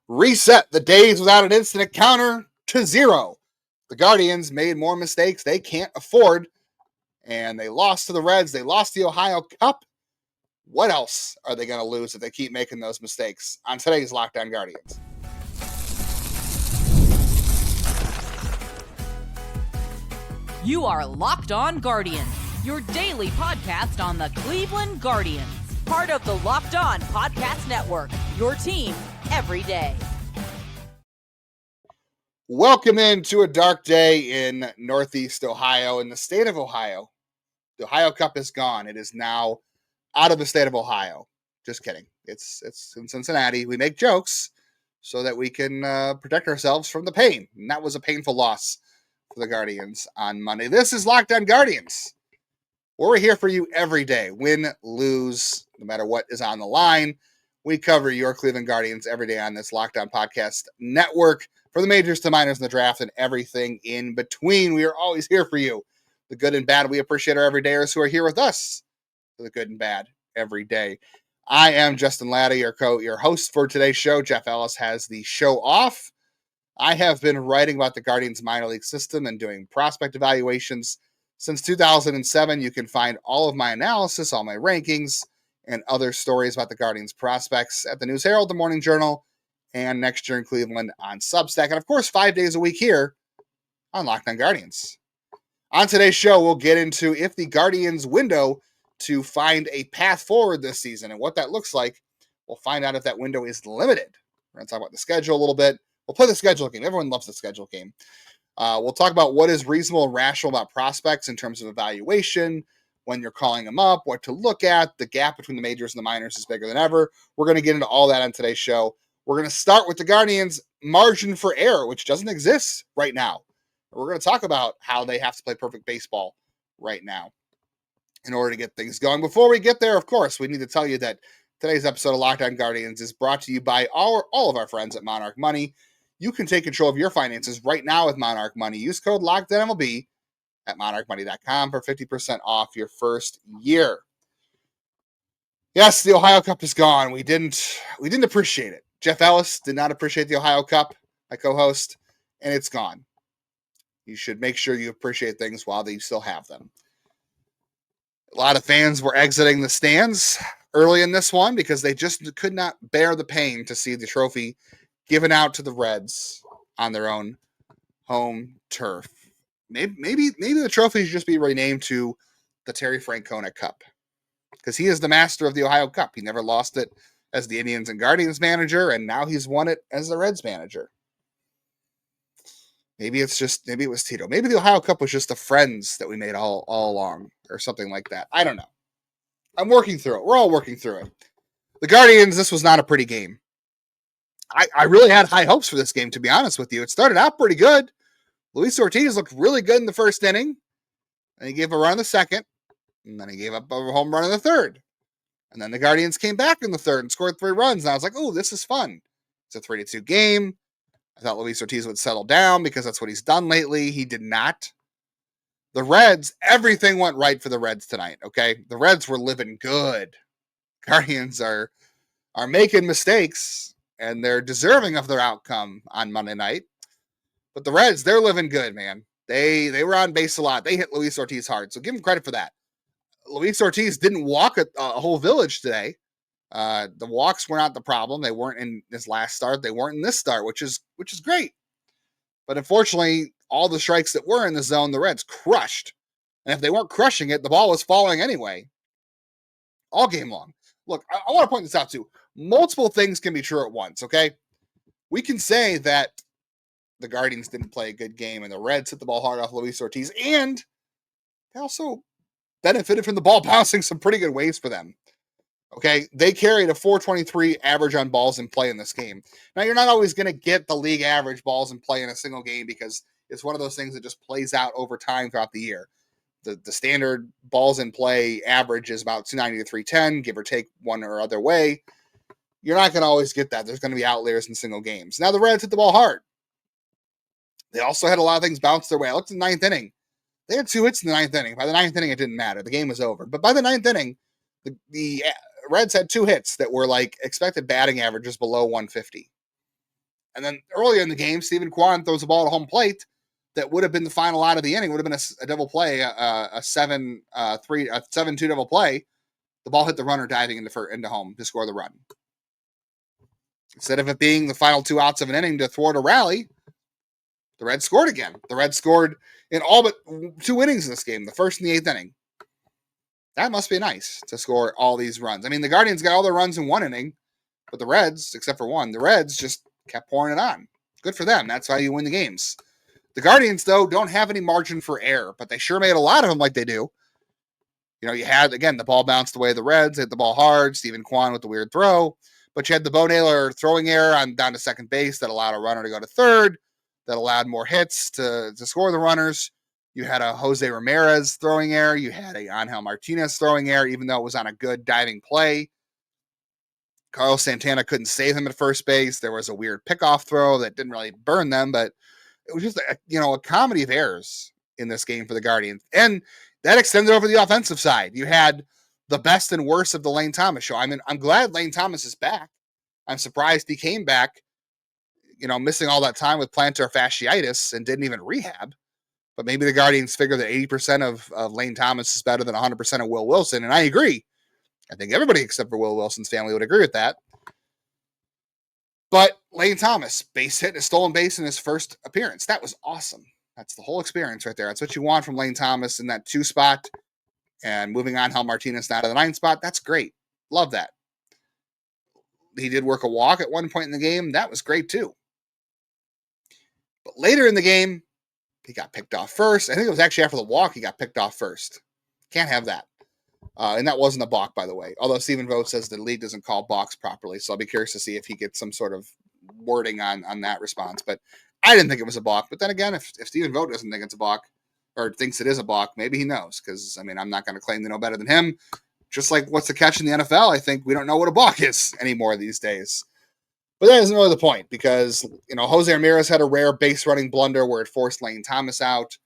reset the days without an incident counter to 0. The Guardians made more mistakes they can't afford, and they lost to the Reds. They lost the Ohio Cup. What else are they going to lose if they keep making those mistakes? On today's Locked On Guardians. You are Locked On Guardians, your daily podcast on the Cleveland Guardians. Part of the Locked On Podcast Network, your team every day. Welcome into a dark day in Northeast Ohio, in the state of Ohio. The Ohio Cup is gone. It is now out of the state of Ohio. Just kidding. It's in Cincinnati. We make jokes so that we can protect ourselves from the pain. And that was a painful loss for the Guardians on Monday. This is Locked On Guardians. We're here for you every day. Win, lose, no matter what is on the line. We cover your Cleveland Guardians every day on this Locked On Podcast Network, for the majors to minors in the draft and everything in between. We are always here for you, the good and bad. We appreciate our everydayers who are here with us for the good and bad every day. I am Justin Lada, your host for today's show. Jeff Ellis has the show off. I have been writing about the Guardians minor league system and doing prospect evaluations since 2007. You can find all of my analysis, all my rankings, and other stories about the Guardians prospects at the News Herald, the Morning Journal, and Next Year in Cleveland on Substack. And of course, 5 days a week here on Locked On Guardians. On today's show, we'll get into if the Guardians' window to find a path forward this season and what that looks like. We'll find out if that window is limited. We're going to talk about the schedule a little bit. We'll play the schedule game. Everyone loves the schedule game. We'll talk about what is reasonable and rational about prospects in terms of evaluation, when you're calling them up, what to look at. The gap between the majors and the minors is bigger than ever. We're going to get into all that on today's show. We're going to start with the Guardians' margin for error, which doesn't exist right now. We're going to talk about how they have to play perfect baseball right now in order to get things going. Before we get there, of course, we need to tell you that today's episode of Locked On Guardians is brought to you by all of our friends at Monarch Money. You can take control of your finances right now with Monarch Money. Use code LOCKEDONMLB at monarchmoney.com for 50% off your first year. Yes, the Ohio Cup is gone. We didn't appreciate it. Jeff Ellis did not appreciate the Ohio Cup, my co-host, and it's gone. You should make sure you appreciate things while you still have them. A lot of fans were exiting the stands early in this one because they just could not bear the pain to see the trophy given out to the Reds on their own home turf. Maybe the trophy should just be renamed to the Terry Francona Cup, because he is the master of the Ohio Cup. He never lost it as the Indians and Guardians manager, and now he's won it as the Reds manager. Maybe it was Tito. Maybe the Ohio Cup was just the friends that we made all along, or something like that. I don't know. I'm working through it. We're all working through it. The Guardians, this was not a pretty game. I really had high hopes for this game, to be honest with you. It started out pretty good. Luis Ortiz looked really good in the first inning, and he gave a run in the second, and then he gave up a home run in the third. And then the Guardians came back in the third and scored 3 runs, and I was like, oh, this is fun. It's a 3-2 game. I thought Luis Ortiz would settle down because that's what he's done lately. He did not. The Reds, everything went right for the Reds tonight, okay? The Reds were living good. Guardians are making mistakes, and they're deserving of their outcome on Monday night. But the Reds, they're living good, man. They were on base a lot. They hit Luis Ortiz hard, so give him credit for that. Luis Ortiz didn't walk a whole village today. The walks were not the problem. They weren't in his last start. They weren't in this start, which is great. But unfortunately, all the strikes that were in the zone, the Reds crushed. And if they weren't crushing it, the ball was falling anyway. All game long. Look, I want to point this out too. Multiple things can be true at once, okay? We can say that the Guardians didn't play a good game and the Reds hit the ball hard off Luis Ortiz, and they also benefited from the ball bouncing some pretty good ways for them. Okay, they carried a .423 average on balls in play in this game. Now, you're not always going to get the league average balls in play in a single game because it's one of those things that just plays out over time throughout the year. The standard balls in play average is about 290 to 310, give or take one or other way. You're not going to always get that. There's going to be outliers in single games. Now, the Reds hit the ball hard. They also had a lot of things bounce their way. I looked at the 9th inning. They had 2 hits in the 9th inning. By the 9th inning, it didn't matter. The game was over. But by the 9th inning, the Reds had 2 hits that were like expected batting averages below 150. And then earlier in the game, Stephen Kwan throws a ball at home plate that would have been the final out of the inning, would have been a double play, a 7-2 double play. The ball hit the runner diving into home to score the run. Instead of it being the final 2 outs of an inning to thwart a rally, the Reds scored again. The Reds scored in all but 2 innings in this game, the first and the 8th inning. That must be nice to score all these runs. I mean, the Guardians got all their runs in 1 inning, but the Reds, except for one, the Reds just kept pouring it on. Good for them. That's how you win the games. The Guardians, though, don't have any margin for error, but they sure made a lot of them like they do. You know, you had, again, the ball bounced away the Reds, hit the ball hard, Stephen Kwan with the weird throw, but you had the Bo Naylor throwing error on down to second base that allowed a runner to go to third, that allowed more hits to score the runners. You had a Jose Ramirez throwing error. You had a Angel Martinez throwing error, even though it was on a good diving play. Carlos Santana couldn't save him at first base. There was a weird pickoff throw that didn't really burn them, but it was just a comedy of errors in this game for the Guardians. And that extended over the offensive side. You had the best and worst of the Lane Thomas show. I mean, I'm glad Lane Thomas is back. I'm surprised he came back, missing all that time with plantar fasciitis and didn't even rehab. But maybe the Guardians figure that 80% of Lane Thomas is better than 100% of Will Wilson. And I agree. I think everybody except for Will Wilson's family would agree with that. But Lane Thomas, base hit and a stolen base in his first appearance. That was awesome. That's the whole experience right there. That's what you want from Lane Thomas in that 2 spot. And moving on, Angel Martinez now to the 9 spot. That's great. Love that. He did work a walk at one point in the game. That was great too. But later in the game, he got picked off first. I think it was actually after the walk he got picked off first. Can't have that. And that wasn't a balk, by the way. Although Stephen Vogt says the league doesn't call balks properly. So I'll be curious to see if he gets some sort of wording on that response. But I didn't think it was a balk. But then again, if Stephen Vogt doesn't think it's a balk or thinks it is a balk, maybe he knows. Because, I mean, I'm not going to claim to know better than him. Just like what's the catch in the NFL, I think we don't know what a balk is anymore these days. But that isn't really the point because, Jose Ramirez had a rare base running blunder where it forced Lane Thomas out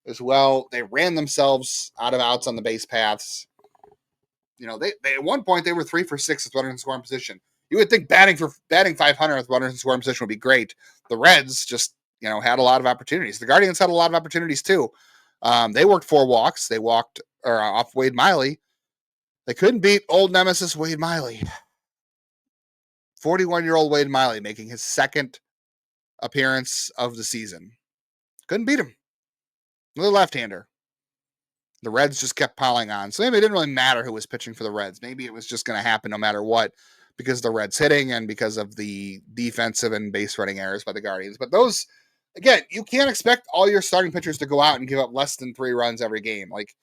as well. They ran themselves out of outs on the base paths. They at one point they were 3 for 6 with runners in scoring position. You would think batting 500 with runners in scoring position would be great. The Reds just, had a lot of opportunities. The Guardians had a lot of opportunities too. They worked 4 walks. They walked off Wade Miley. They couldn't beat old nemesis Wade Miley. 41-year-old Wade Miley making his second appearance of the season. Couldn't beat him. Another left-hander. The Reds just kept piling on. So maybe it didn't really matter who was pitching for the Reds. Maybe it was just going to happen no matter what because of the Reds hitting and because of the defensive and base running errors by the Guardians. But those, again, you can't expect all your starting pitchers to go out and give up less than 3 runs every game. Like,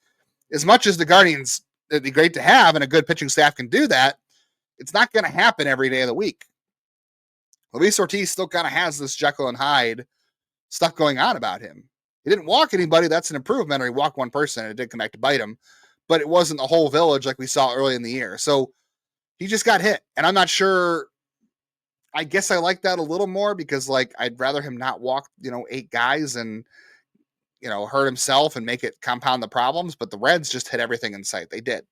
as much as the Guardians, it'd be great to have and a good pitching staff can do that, it's not going to happen every day of the week. Luis Ortiz still kind of has this Jekyll and Hyde stuff going on about him. He didn't walk anybody. That's an improvement. Or he walked one person and it did come back to bite him. But it wasn't the whole village like we saw early in the year. So he just got hit. And I'm not sure. I guess I like that a little more because, I'd rather him not walk, 8 guys and, hurt himself and make it compound the problems. But the Reds just hit everything in sight. They did.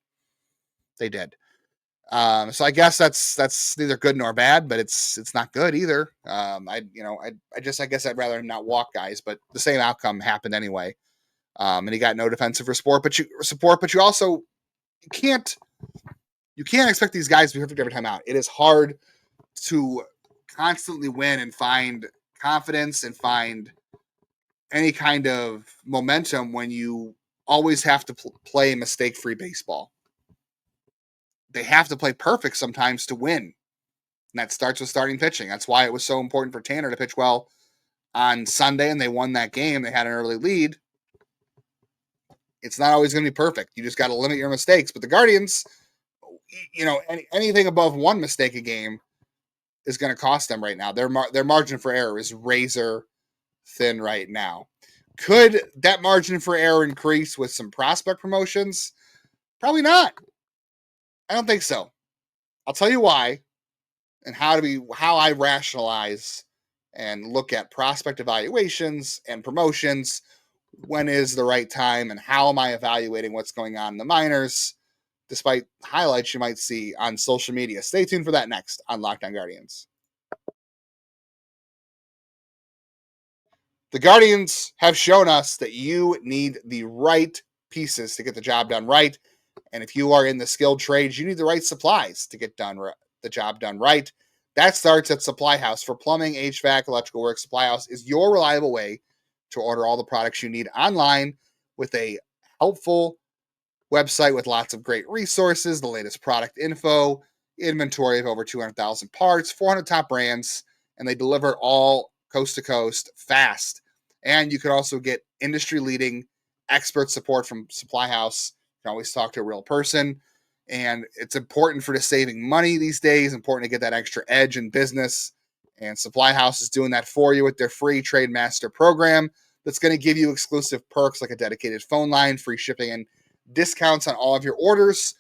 So I guess that's neither good nor bad, but it's not good either. I guess I'd rather him not walk guys, but the same outcome happened anyway. And he got no defensive support, but you also can't expect these guys to be perfect every time out. It is hard to constantly win and find confidence and find any kind of momentum when you always have to play mistake-free baseball. They have to play perfect sometimes to win. And that starts with starting pitching. That's why it was so important for Tanner to pitch well on Sunday, and they won that game. They had an early lead. It's not always going to be perfect. You just got to limit your mistakes. But the Guardians, anything above 1 mistake a game is going to cost them right now. Their margin for error is razor thin right now. Could that margin for error increase with some prospect promotions? Probably not. I don't think so. I'll tell you why and how I rationalize and look at prospect evaluations and promotions. When is the right time and how am I evaluating what's going on in the minors, despite highlights you might see on social media. Stay tuned for that next on Locked On Guardians. The Guardians have shown us that you need the right pieces to get the job done right. And if you are in the skilled trades, you need the right supplies to get the job done right. That starts at Supply House. For plumbing, HVAC, electrical work, Supply House is your reliable way to order all the products you need online with a helpful website with lots of great resources, the latest product info, inventory of over 200,000 parts, 400 top brands, and they deliver all coast to coast fast. And you can also get industry leading expert support from Supply House. You can always talk to a real person. And it's important for just saving money these days, important to get that extra edge in business. And Supply House is doing that for you with their free Trade Master program that's going to give you exclusive perks like a dedicated phone line, free shipping, and discounts on all of your orders.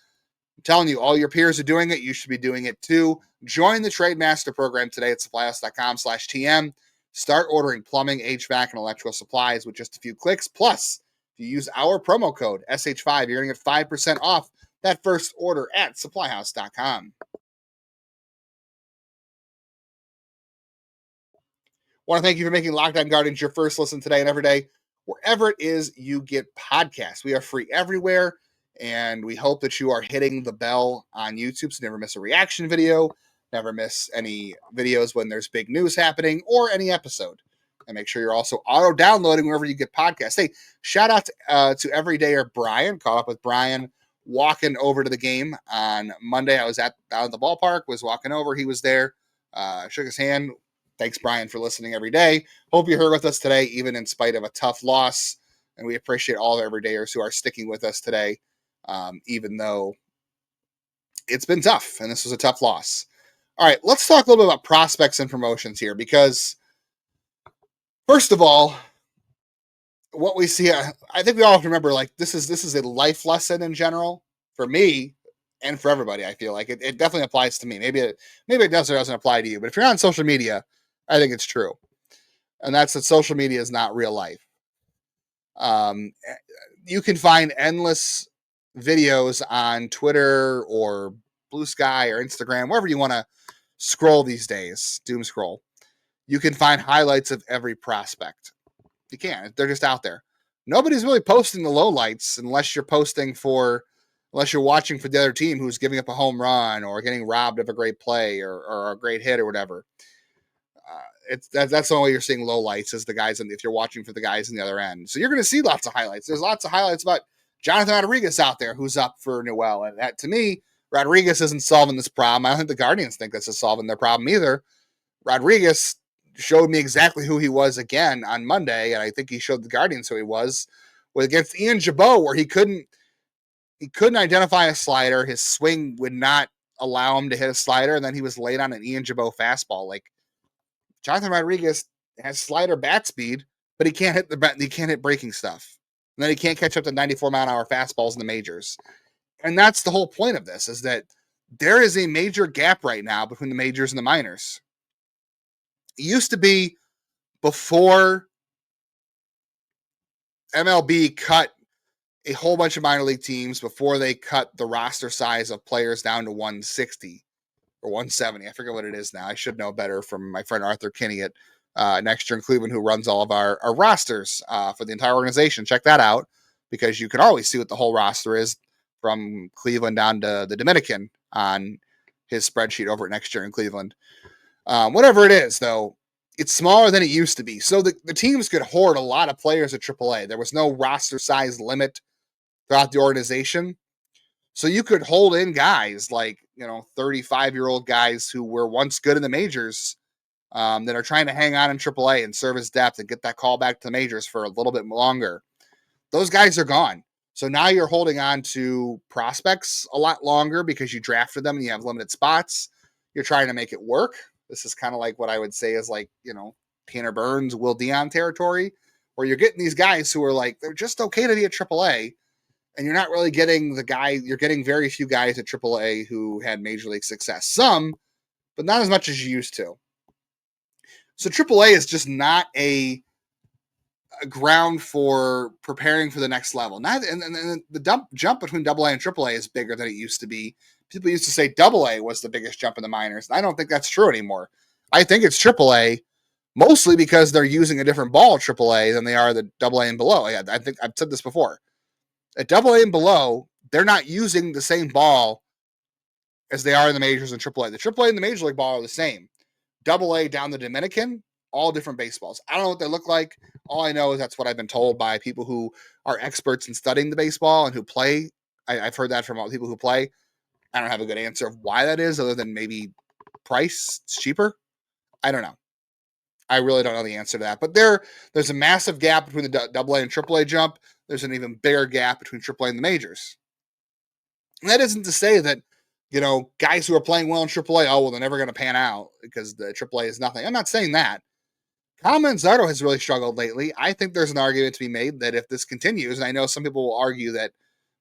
I'm telling you, all your peers are doing it. You should be doing it too. Join the Trade Master program today at supplyhouse.com/TM. Start ordering plumbing, HVAC, and electrical supplies with just a few clicks. Plus, if you use our promo code SH5, you're going to get 5% off that first order at supplyhouse.com. Want to thank you for making Locked On Guardians your first listen today and every day, wherever it is you get podcasts. We are free everywhere, and we hope that you are hitting the bell on YouTube so you never miss a reaction video, never miss any videos when there's big news happening, or any episode. And make sure you're also auto-downloading wherever you get podcasts. Hey, shout out to Everydayer Brian. Caught up with Brian walking over to the game on Monday. I was out at the ballpark, was walking over. He was there, shook his hand. Thanks, Brian, for listening every day. Hope you're here with us today, even in spite of a tough loss. And we appreciate all the everydayers who are sticking with us today, even though it's been tough and this was a tough loss. All right, let's talk a little bit about prospects and promotions here, because first of all, what we see, I think we all have to remember, like, this is a life lesson in general for me and for everybody. I feel like it definitely applies to me. Maybe it does or doesn't apply to you, but if you're on social media, I think it's true. And that's that social media is not real life. You can find endless videos on Twitter or Blue Sky or Instagram, wherever you want to scroll these days, doom scroll. You can find highlights of every prospect. You can. They're just out there. Nobody's really posting the lowlights unless you're watching for the other team who's giving up a home run or getting robbed of a great play or a great hit or whatever. That's the only way you're seeing lowlights is the guys, if you're watching for the guys on the other end. So you're going to see lots of highlights. There's lots of highlights about Jonathan Rodriguez out there who's up for Newell. And that, to me, Rodriguez isn't solving this problem. I don't think the Guardians think this is solving their problem either. Rodriguez showed me exactly who he was again on Monday, and I think he showed the Guardians who he was against Ian Jabot, where he couldn't identify a slider. His swing would not allow him to hit a slider, and then he was late on an Ian Jabot fastball. Like, Jonathan Rodriguez has slider bat speed, but he can't hit breaking stuff. And then he can't catch up to 94-mile-an-hour fastballs in the majors. And that's the whole point of this, is that there is a major gap right now between the majors and the minors. It used to be before MLB cut a whole bunch of minor league teams, before they cut the roster size of players down to 160 or 170. I forget what it is now. I should know better from my friend Arthur Kinney at Next Year in Cleveland, who runs all of our rosters for the entire organization. Check that out, because you can always see what the whole roster is from Cleveland down to the Dominican on his spreadsheet over at Next Year in Cleveland. Whatever it is, though, it's smaller than it used to be. So the teams could hoard a lot of players at AAA. There was no roster size limit throughout the organization. So you could hold in guys like, 35-year-old guys who were once good in the majors that are trying to hang on in AAA and serve as depth and get that call back to the majors for a little bit longer. Those guys are gone. So now you're holding on to prospects a lot longer because you drafted them and you have limited spots. You're trying to make it work. This is kind of like what I would say is like, Tanner Burns, Will Dion territory, where you're getting these guys who are like, they're just okay to be at AAA. And you're not really getting you're getting very few guys at AAA who had major league success. Some, but not as much as you used to. So AAA is just not a ground for preparing for the next level. And the jump between AA and AAA is bigger than it used to be. People used to say AA was the biggest jump in the minors. I don't think that's true anymore. I think it's AAA mostly because they're using a different ball at AAA than they are the AA and below. I think I've said this before. At AA and below, they're not using the same ball as they are in the majors and AAA. The AAA and the Major League ball are the same. AA down the Dominican, all different baseballs. I don't know what they look like. All I know is that's what I've been told by people who are experts in studying the baseball and who play. I've heard that from all people who play. I don't have a good answer of why that is, other than maybe price. It's cheaper. I don't know. I really don't know the answer to that. But there's a massive gap between the AA and AAA jump. There's an even bigger gap between AAA and the majors. And that isn't to say that, guys who are playing well in AAA, oh, well, they're never going to pan out because the AAA is nothing. I'm not saying that. Kyle Manzardo has really struggled lately. I think there's an argument to be made that if this continues, and I know some people will argue that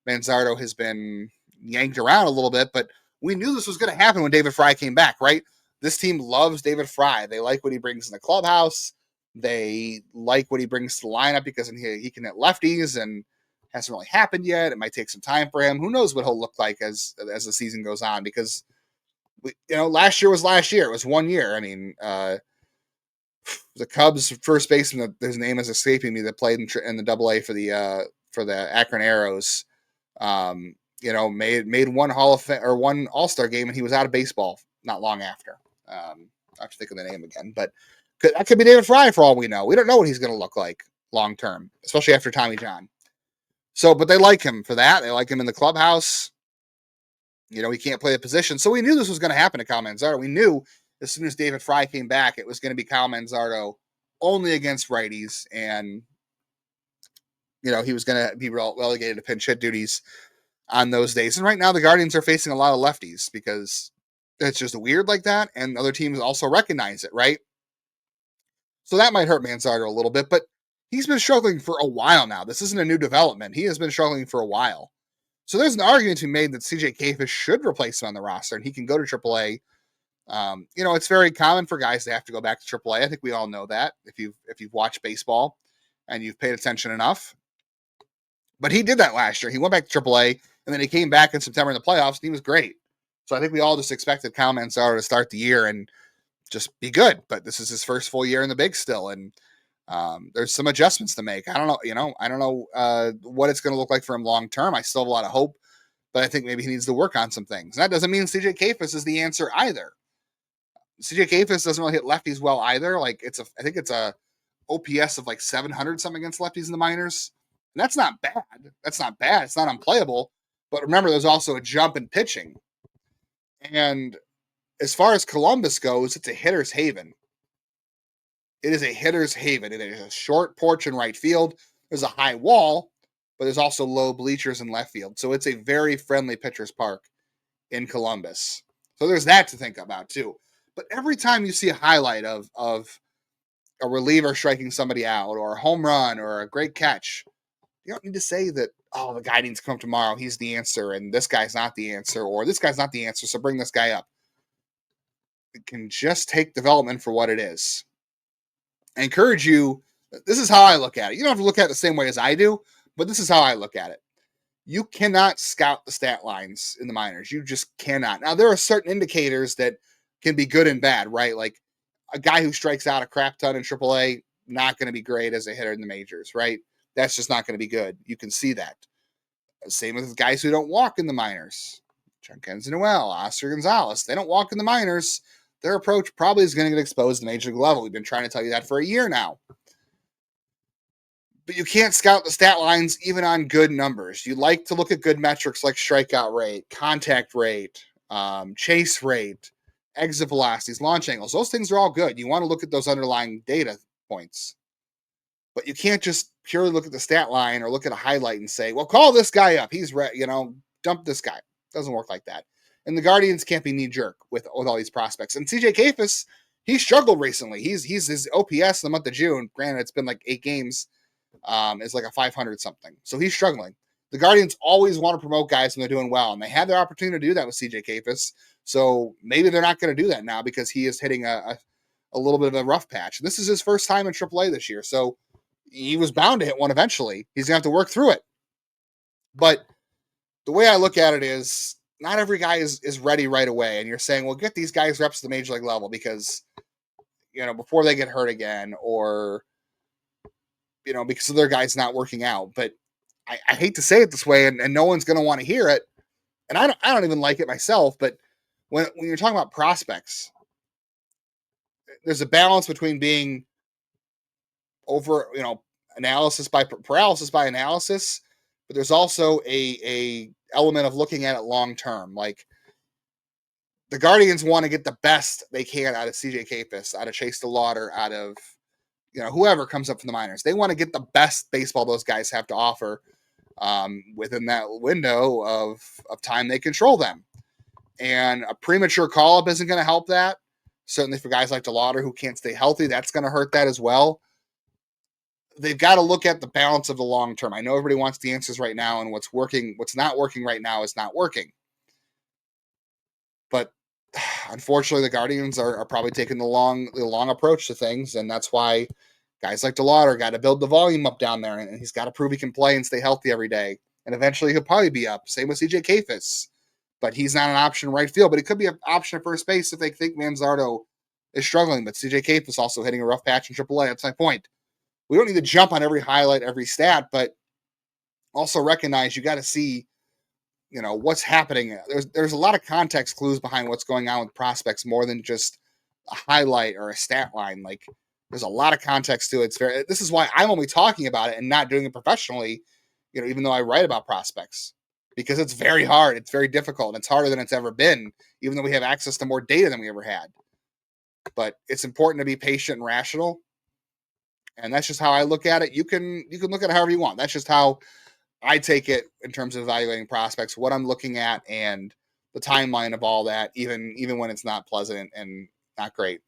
Manzardo has been yanked around a little bit, but we knew this was going to happen when David Fry came back, right? This team loves David Fry. They like what he brings in the clubhouse. They like what he brings to the lineup because he can hit lefties, and hasn't really happened yet. It might take some time for him. Who knows what he'll look like as the season goes on, because last year was last year. It was 1 year. I mean, the Cubs first baseman, his name is escaping me, that played in the AA for the Akron Arrows. Made one Hall of Fame or one All-Star game, and he was out of baseball not long after. I have to think of the name again, but that could be David Fry for all we know. We don't know what he's going to look like long term, especially after Tommy John. So, but they like him for that. They like him in the clubhouse. He can't play the position. So we knew this was going to happen to Kyle Manzardo. We knew as soon as David Fry came back, it was going to be Kyle Manzardo only against righties, and he was going to be relegated to pinch hit duties on those days. And right now the Guardians are facing a lot of lefties because it's just weird like that, and other teams also recognize it, right? So that might hurt Manzardo a little bit, but he's been struggling for a while now. This isn't a new development. He has been struggling for a while. So there's an argument to be made that CJ Kayfish should replace him on the roster, and he can go to AAA. It's very common for guys to have to go back to AAA. I think we all know that if you've watched baseball and you've paid attention enough. But he did that last year. He went back to AAA, and then he came back in September in the playoffs, and he was great. So I think we all just expected Kyle Manzardo to start the year and just be good. But this is his first full year in the big still, and there's some adjustments to make. I don't know what it's going to look like for him long term. I still have a lot of hope, but I think maybe he needs to work on some things. And that doesn't mean CJ Kayfish is the answer either. CJ Kayfish doesn't really hit lefties well either. Like I think it's a OPS of like 700 something against lefties in the minors. And that's not bad. That's not bad. It's not unplayable. But remember, there's also a jump in pitching. And as far as Columbus goes, it's a hitter's haven. It is a hitter's haven. It is a short porch in right field. There's a high wall, but there's also low bleachers in left field. So it's a very friendly pitcher's park in Columbus. So there's that to think about too. But every time you see a highlight of a reliever striking somebody out, or a home run, or a great catch, you don't need to say that, oh, the guy needs to come tomorrow, he's the answer, and this guy's not the answer, or this guy's not the answer, so bring this guy up. It can just take development for what it is. I encourage you, this is how I look at it. You don't have to look at it the same way as I do, but this is how I look at it. You cannot scout the stat lines in the minors. You just cannot. Now, there are certain indicators that can be good and bad, right? Like a guy who strikes out a crap ton in AAA, not going to be great as a hitter in the majors, right? That's just not going to be good. You can see that. Same with guys who don't walk in the minors. Giancarlo Noel, Oscar Gonzalez. They don't walk in the minors. Their approach probably is going to get exposed at the major league level. We've been trying to tell you that for a year now. But you can't scout the stat lines even on good numbers. You like to look at good metrics like strikeout rate, contact rate, chase rate, exit velocities, launch angles. Those things are all good. You want to look at those underlying data points. But you can't just purely look at the stat line or look at a highlight and say, well, call this guy up. He's, dump this guy. It doesn't work like that. And the Guardians can't be knee-jerk with all these prospects. And CJ Kayfish, he struggled recently. He's his OPS in the month of June, granted it's been like 8 games, is like a 500 something. So he's struggling. The Guardians always want to promote guys when they're doing well, and they had their opportunity to do that with CJ Kayfish. So maybe they're not going to do that now because he is hitting a little bit of a rough patch. This is his first time in AAA this year, so he was bound to hit one eventually. He's going to have to work through it. But the way I look at it is not every guy is ready right away. And you're saying, well, get these guys reps to the major league level because, before they get hurt again, or, because of their guys not working out. But I hate to say it this way, and no one's going to want to hear it. And I don't even like it myself, but when you're talking about prospects, there's a balance between being over, analysis by paralysis by analysis, but there's also a element of looking at it long term. Like, the Guardians want to get the best they can out of CJ Kapis, out of Chase DeLauder, out of whoever comes up from the minors. They want to get the best baseball those guys have to offer within that window of time they control them. And a premature call-up isn't going to help that. Certainly for guys like DeLauder who can't stay healthy, that's going to hurt that as well. They've got to look at the balance of the long term. I know everybody wants the answers right now, and what's not working right now is not working. But unfortunately, the Guardians are probably taking the long approach to things, and that's why guys like DeLauder got to build the volume up down there, and he's got to prove he can play and stay healthy every day. And eventually he'll probably be up. Same with CJ Kapis. But he's not an option right field. But he could be an option at first base if they think Manzardo is struggling. But CJ Kapis also hitting a rough patch in AAA. That's my point. We don't need to jump on every highlight, every stat, but also recognize you got to see, what's happening. There's a lot of context clues behind what's going on with prospects more than just a highlight or a stat line. Like, there's a lot of context to it. This is why I'm only talking about it and not doing it professionally, even though I write about prospects, because it's very hard. It's very difficult. And it's harder than it's ever been, even though we have access to more data than we ever had. But it's important to be patient and rational. And that's just how I look at it. You can look at it however you want. That's just how I take it in terms of evaluating prospects, what I'm looking at, and the timeline of all that, even when it's not pleasant and not great.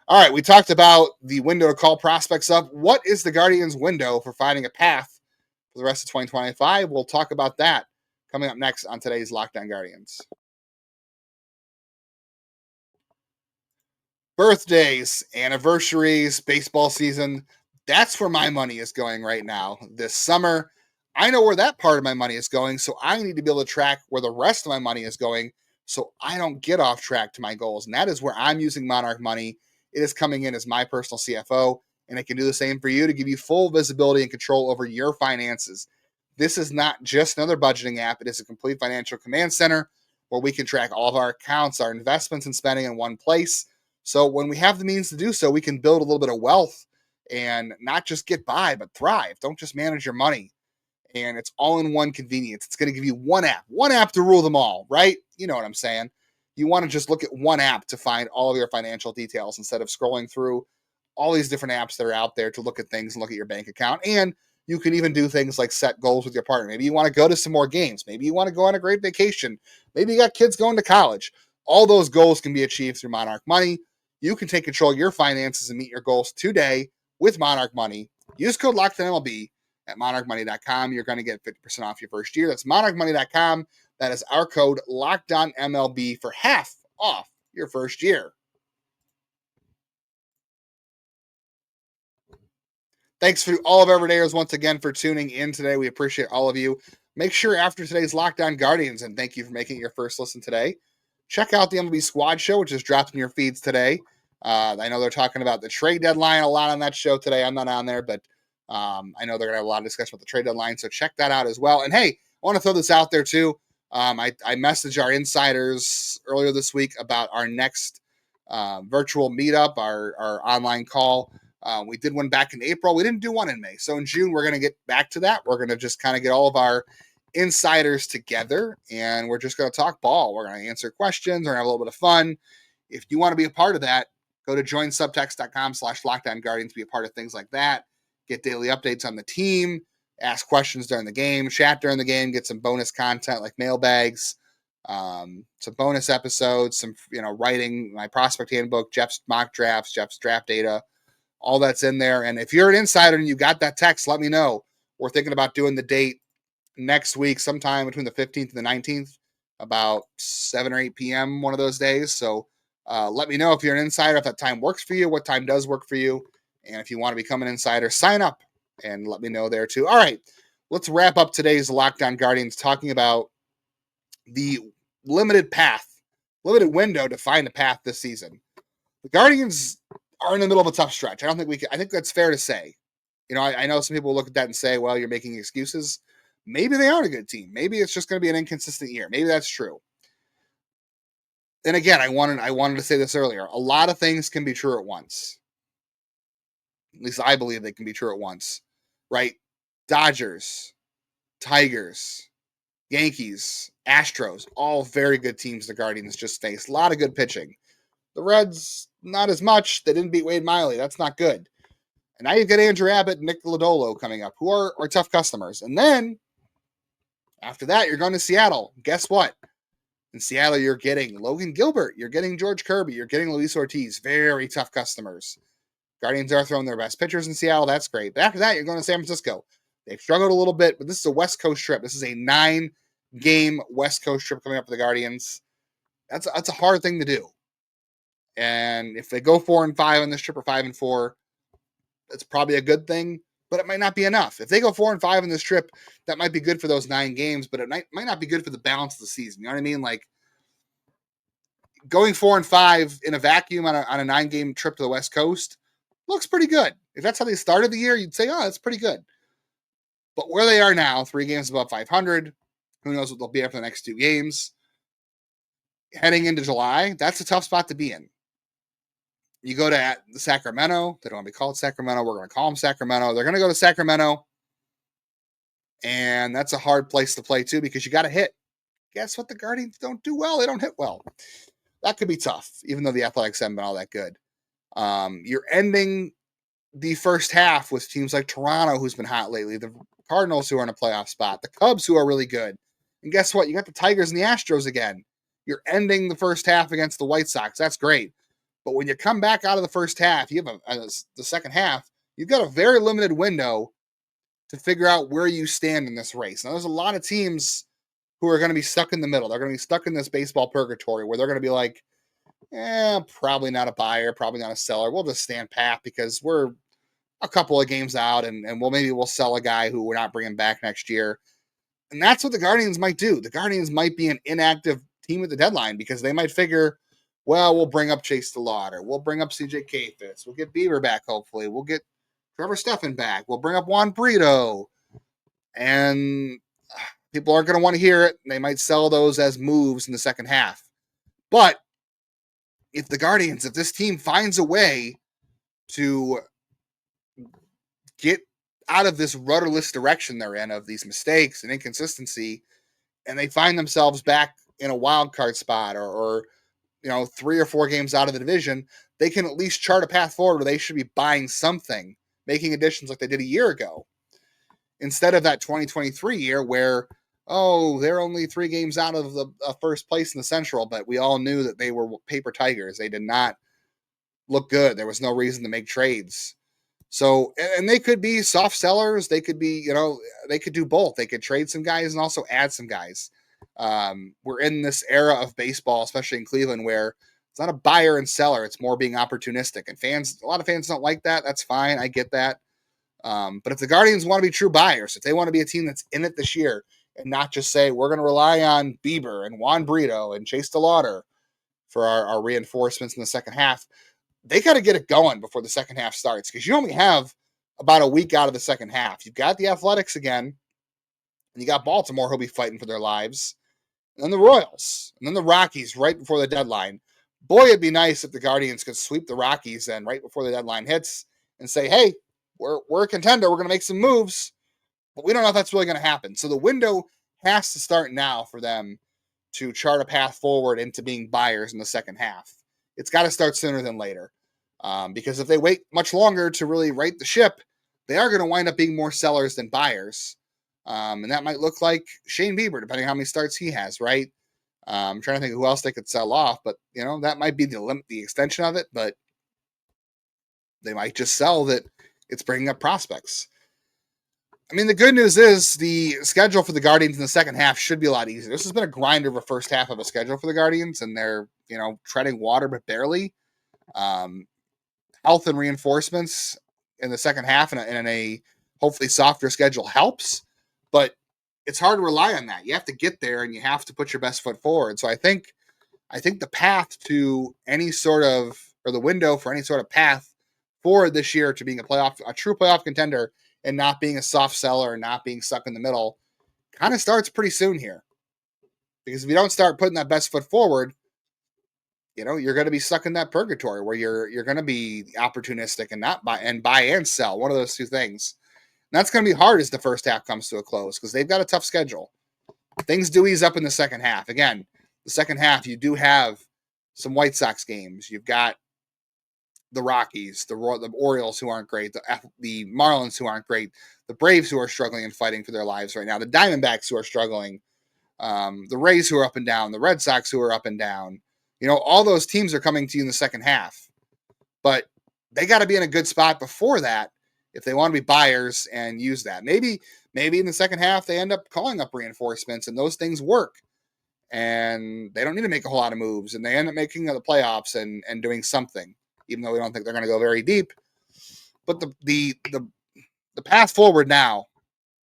All right, we talked about the window to call prospects up. What is the Guardians' window for finding a path for the rest of 2025? We'll talk about that coming up next on today's Locked On Guardians. Birthdays, anniversaries, baseball season. That's where my money is going right now. This summer, I know where that part of my money is going, so I need to be able to track where the rest of my money is going so I don't get off track to my goals. And that is where I'm using Monarch Money. It is coming in as my personal CFO, and it can do the same for you to give you full visibility and control over your finances. This is not just another budgeting app. It is a complete financial command center where we can track all of our accounts, our investments, and spending in one place. So when we have the means to do so, we can build a little bit of wealth and not just get by, but thrive. Don't just manage your money. And it's all in one convenience. It's going to give you one app to rule them all, right? You know what I'm saying? You want to just look at one app to find all of your financial details instead of scrolling through all these different apps that are out there to look at things and look at your bank account. And you can even do things like set goals with your partner. Maybe you want to go to some more games. Maybe you want to go on a great vacation. Maybe you got kids going to college. All those goals can be achieved through Monarch Money. You can take control of your finances and meet your goals today with Monarch Money. Use code LOCKEDONMLB at monarchmoney.com. You're going to get 50% off your first year. That's monarchmoney.com. That is our code LOCKEDONMLB for half off your first year. Thanks for all of our everydayers once again for tuning in today. We appreciate all of you. Make sure after today's Locked On Guardians, and thank you for making it your first listen today, check out the MLB Squad Show, which is dropped in your feeds today. I know they're talking about the trade deadline a lot on that show today. I'm not on there, but I know they're going to have a lot of discussion about the trade deadline, so check that out as well. And hey, I want to throw this out there too. I messaged our insiders earlier this week about our next virtual meetup, our online call. We did one back in April. We didn't do one in May. So in June, we're going to get back to that. We're going to just kind of get all of our insiders together, and we're just going to talk ball. We're going to answer questions. We're going to have a little bit of fun. If you want to be a part of that, go to joinsubtext.com/LockedOnGuardians to be a part of things like that. Get daily updates on the team, ask questions during the game, chat during the game, get some bonus content like mailbags, some bonus episodes, some writing, my prospect handbook, Jeff's mock drafts, Jeff's draft data, all that's in there. And if you're an insider and you got that text, let me know. We're thinking about doing the date next week, sometime between the 15th and the 19th, about 7 or 8 p.m. one of those days. So let me know if you're an insider, if that time works for you, what time does work for you. And if you want to become an insider, sign up and let me know there too. All right, let's wrap up today's Locked On Guardians talking about the limited window to find a path this season. The Guardians are in the middle of a tough stretch. I think that's fair to say. I know some people look at that and say, well, you're making excuses. Maybe they aren't a good team. Maybe it's just going to be an inconsistent year. Maybe that's true. And again, I wanted to say this earlier. A lot of things can be true at once. At least I believe they can be true at once. Right? Dodgers, Tigers, Yankees, Astros, all very good teams the Guardians just faced. A lot of good pitching. The Reds, not as much. They didn't beat Wade Miley. That's not good. And now you've got Andrew Abbott and Nick Lodolo coming up, who are tough customers. And then, after that, you're going to Seattle. Guess what? In Seattle, you're getting Logan Gilbert. You're getting George Kirby. You're getting Luis Ortiz. Very tough customers. Guardians are throwing their best pitchers in Seattle. That's great. But after that, you're going to San Francisco. They've struggled a little bit, but this is a West Coast trip. This is a 9-game West Coast trip coming up for the Guardians. That's a hard thing to do. And if they go 4-5 on this trip or 5-4, that's probably a good thing, but it might not be enough. If they go 4-5 on this trip, that might be good for those 9 games, but it might not be good for the balance of the season. You know what I mean? Like going 4-5 in a vacuum on a 9-game trip to the West Coast looks pretty good. If that's how they started the year, you'd say, oh, that's pretty good. But where they are now, 3 games above 500, who knows what they'll be after the next 2 games. Heading into July, that's a tough spot to be in. You go to Sacramento. They don't want to be called Sacramento. We're going to call them Sacramento. They're going to go to Sacramento. And that's a hard place to play, too, because you got to hit. Guess what? The Guardians don't do well. They don't hit well. That could be tough, even though the Athletics haven't been all that good. You're ending the first half with teams like Toronto, who's been hot lately, the Cardinals, who are in a playoff spot, the Cubs, who are really good. And guess what? You got the Tigers and the Astros again. You're ending the first half against the White Sox. That's great. But when you come back out of the first half, you have the second half, you've got a very limited window to figure out where you stand in this race. Now, there's a lot of teams who are going to be stuck in the middle. They're going to be stuck in this baseball purgatory where they're going to be like, probably not a buyer, probably not a seller. We'll just stand pat because we're a couple of games out and we'll sell a guy who we're not bringing back next year. And that's what the Guardians might do. The Guardians might be an inactive team at the deadline because they might figure, well, we'll bring up Chase DeLauder. We'll bring up CJ K-Fitz. We'll get Bieber back, hopefully. We'll get Trevor Stephan back. We'll bring up Juan Brito. And people aren't going to want to hear it. They might sell those as moves in the second half. But if this team finds a way to get out of this rudderless direction they're in of these mistakes and inconsistency, and they find themselves back in a wild card spot or 3 or 4 games out of the division, they can at least chart a path forward where they should be buying something, making additions like they did a year ago. Instead of that 2023 year where, they're only 3 games out of the first place in the Central, but we all knew that they were paper tigers. They did not look good. There was no reason to make trades. So, and they could be soft sellers. They could be, they could do both. They could trade some guys and also add some guys. We're in this era of baseball, especially in Cleveland, where it's not a buyer and seller. It's more being opportunistic. And a lot of fans don't like that. That's fine. I get that. But if the Guardians want to be true buyers, if they want to be a team that's in it this year and not just say, we're going to rely on Bieber and Juan Brito and Chase DeLauder for our reinforcements in the second half, they got to get it going before the second half starts because you only have about a week out of the second half. You've got the Athletics again, and you got Baltimore who'll be fighting for their lives, and then the Royals, and then the Rockies right before the deadline. Boy, it'd be nice if the Guardians could sweep the Rockies then right before the deadline hits and say, hey, we're a contender. We're going to make some moves, but we don't know if that's really going to happen. So the window has to start now for them to chart a path forward into being buyers in the second half. It's got to start sooner than later because if they wait much longer to really right the ship, they are going to wind up being more sellers than buyers. And that might look like Shane Bieber, depending on how many starts he has, right? I'm trying to think of who else they could sell off, but, that might be the extension of it, but they might just sell that it's bringing up prospects. I mean, the good news is the schedule for the Guardians in the second half should be a lot easier. This has been a grinder of a first half of a schedule for the Guardians, and they're, treading water, but barely. Health and reinforcements in the second half and a hopefully softer schedule helps, but it's hard to rely on that. You have to get there and you have to put your best foot forward. So I think the path to any sort of, or the window for any sort of path forward this year to being a true playoff contender and not being a soft seller and not being stuck in the middle kind of starts pretty soon here. Because if you don't start putting that best foot forward, you're going to be stuck in that purgatory where you're going to be opportunistic and not buy and sell, one of those two things. And that's going to be hard as the first half comes to a close because they've got a tough schedule. Things do ease up in the second half. Again, the second half, you do have some White Sox games. You've got the Rockies, the Orioles who aren't great, the Marlins who aren't great, the Braves who are struggling and fighting for their lives right now, the Diamondbacks who are struggling, the Rays who are up and down, the Red Sox who are up and down. All those teams are coming to you in the second half. But they got to be in a good spot before that if they want to be buyers and use that. Maybe in the second half they end up calling up reinforcements and those things work. And they don't need to make a whole lot of moves. And they end up making the playoffs and doing something, even though we don't think they're going to go very deep. But the path forward now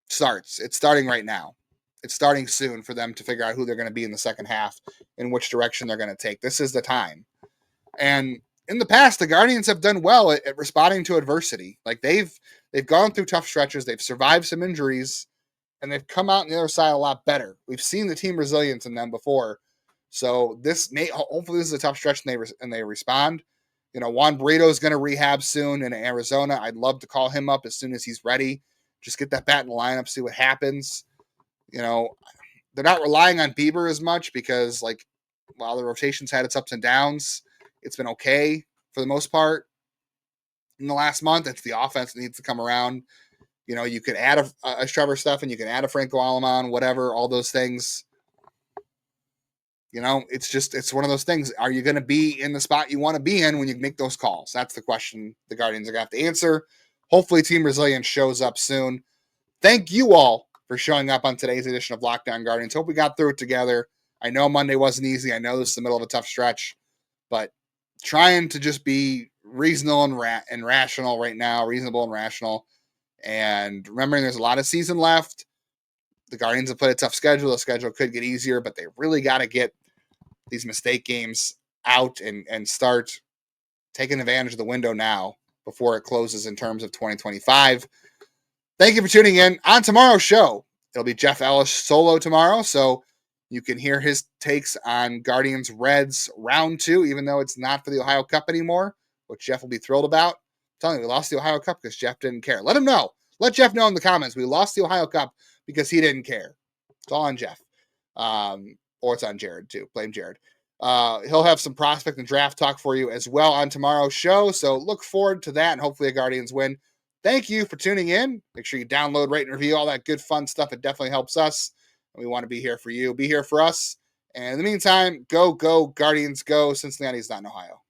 starts. It's starting right now. It's starting soon for them to figure out who they're going to be in the second half and which direction they're going to take. This is the time. And in the past, the Guardians have done well at responding to adversity. Like they've gone through tough stretches. They've survived some injuries, and they've come out on the other side a lot better. We've seen the team resilience in them before. So hopefully this is a tough stretch and they respond. Juan Burrito is going to rehab soon in Arizona. I'd love to call him up as soon as he's ready. Just get that bat in the lineup, see what happens. They're not relying on Bieber as much because, while the rotation's had its ups and downs, it's been okay for the most part. In the last month, it's the offense that needs to come around. You could add a Trevor Stephan, you can add a Franco Alamon, whatever, all those things. It's one of those things. Are you going to be in the spot you want to be in when you make those calls? That's the question the Guardians are going to have to answer. Hopefully, Team Resilience shows up soon. Thank you all for showing up on today's edition of Locked On Guardians. Hope we got through it together. I know Monday wasn't easy. I know this is the middle of a tough stretch, but trying to just be reasonable and rational right now, reasonable and rational. And remembering there's a lot of season left. The Guardians have played a tough schedule. The schedule could get easier, but they really got to get these mistake games out and start taking advantage of the window now before it closes in terms of 2025. Thank you for tuning in. On tomorrow's show, it'll be Jeff Ellis solo tomorrow, so you can hear his takes on Guardians Reds round 2, even though it's not for the Ohio Cup anymore, which Jeff will be thrilled about. I'm telling you, we lost the Ohio Cup because Jeff didn't care. Let him know. Let Jeff know in the comments. We lost the Ohio Cup because he didn't care. It's all on Jeff. Or it's on Jared, too. Blame Jared. He'll have some prospect and draft talk for you as well on tomorrow's show, so look forward to that, and hopefully the Guardians win. Thank you for tuning in. Make sure you download, rate, and review, all that good fun stuff. It definitely helps us, and we want to be here for you. Be here for us. And in the meantime, go, Guardians, go. Cincinnati's not in Ohio.